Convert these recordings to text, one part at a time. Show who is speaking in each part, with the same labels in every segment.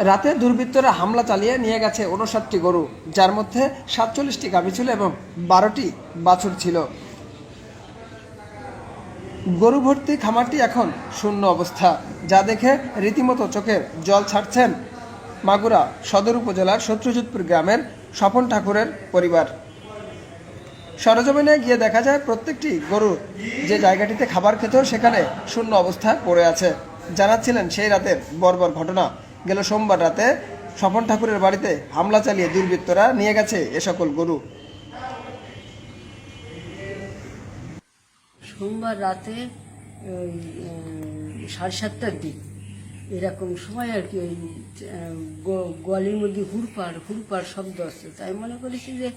Speaker 1: রাতে দুর্বৃত্তরা হামলা চালিয়ে নিয়ে গেছে ৫৯টি গরু, যার মধ্যে ৪৭টি গাভী ছিল এবং ১২টি বাছুর ছিল। গরু ভর্তি খামারটি এখন শূন্য অবস্থা, যা দেখে রীতিমতো চোখের জল ছাড়ছেন মাগুরা সদর উপজেলার শত্রুজিতপুর গ্রামের স্বপন ঠাকুরের পরিবার। সরেজমিনে গিয়ে দেখা যায় প্রত্যেকটি গরু যে জায়গাটিতে খাবার খেত সেখানে শূন্য অবস্থায় পড়ে আছে। জানাচ্ছিলেন সেই রাতের বর্বর ঘটনা। গেল সোমবার রাতে স্বপন ঠাকুরের বাড়িতে হামলা চালিয়ে দুর্বৃত্তরা নিয়ে গেছে এ সকল গরু।
Speaker 2: সোমবার রাতে ওই 7:30টার দিক এরকম সময় আর কি, ওই গলির মধ্যে হুড়পাড় শব্দ আসছে। তাই মনে করেছি যে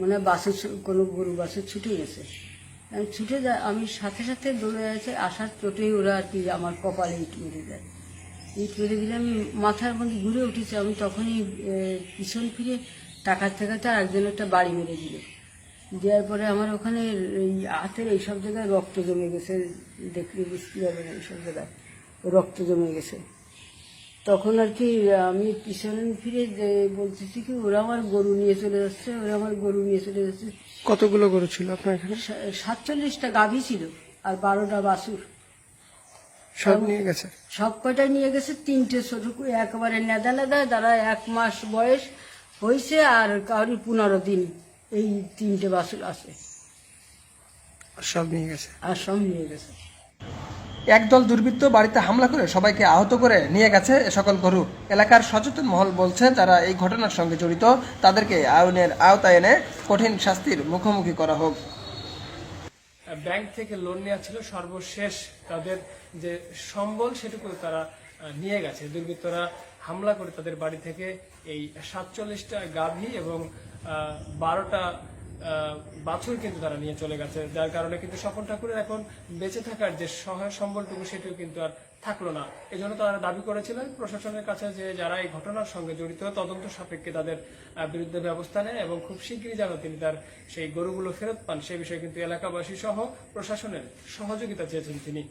Speaker 2: মানে বাসে কোনো গরু বাসে ছুটে গেছে। আমি ছুটে আমি সাথে সাথে দৌড়ে যাচ্ছে, আসার চোটেই ওরা আর কি আমার কপালে ইট মেরে দেয়। ইট মেরে দিলে আমি মাথার মধ্যে ঘুরে উঠেছি। আমি তখনই পিছন ফিরে টাকাতে আর একজন একটা বাড়ি মেরে দিল। দেওয়ার পরে আমার ওখানে এই হাতের এইসব জায়গায় রক্ত জমে গেছে, দেখলে বুঝতে যাবে না, এইসব জায়গায় রক্ত জমে গেছে। তখন আর কি আমি পিছনে ফিরে বলতেছি কি ওরা আমার গরু নিয়ে চলে যাচ্ছে, ওরা আমার গরু নিয়ে চলে যাচ্ছে।
Speaker 1: কতগুলো গরু ছিল আপনার এখানে?
Speaker 2: 47টা গাভী ছিল আর 12টা বাছুর।
Speaker 1: সব নিয়ে গেছে?
Speaker 2: সব কয়টাই নিয়ে গেছে। 3টে ছোট একেবারে নেদা যারা 1 মাস বয়স হয়েছে আর কাউরি 15 দিন, এই 3টে বাছুর আছে।
Speaker 1: সব নিয়ে গেছে?
Speaker 2: আর সব নিয়ে গেছে।
Speaker 1: একদল দুর্বৃত্ত বাড়িতে হামলা করে সবাইকে আহত করে নিয়ে গেছে এ সকল গরু। এলাকার সচেতন মহল বলছে, যারা এই ঘটনার সঙ্গে জড়িত তাদেরকে আইনের আওতায় এনে কঠিন শাস্তির মুখোমুখি করা হোক।
Speaker 3: ব্যাংক থেকে লোন নেওয়া ছিল, সর্বশেষ তাদের যে সম্বল সেটুকু তারা নিয়ে গেছে। দুর্বৃত্তরা হামলা করে তাদের বাড়ি থেকে এই 47টা গাভী এবং 12টা বাছুর কিন্তু তারা নিয়ে চলে গেছে, যার কারণে কিন্তু স্বপন ঠাকুরের এখন বেঁচে থাকার যে সহায় সম্বলটুকু সেটিও কিন্তু আর থাকলো না। এই জন্য তারা দাবি করেছিলেন প্রশাসনের কাছে যে যারা এই ঘটনার সঙ্গে জড়িত তদন্ত সাপেক্ষে তাদের বিরুদ্ধে ব্যবস্থা নেয় এবং খুব শীঘ্রই যেন তিনি তার সেই গরুগুলো ফেরত পান, সে বিষয়ে কিন্তু এলাকাবাসী সহ প্রশাসনের সহযোগিতা চেয়েছেন তিনি।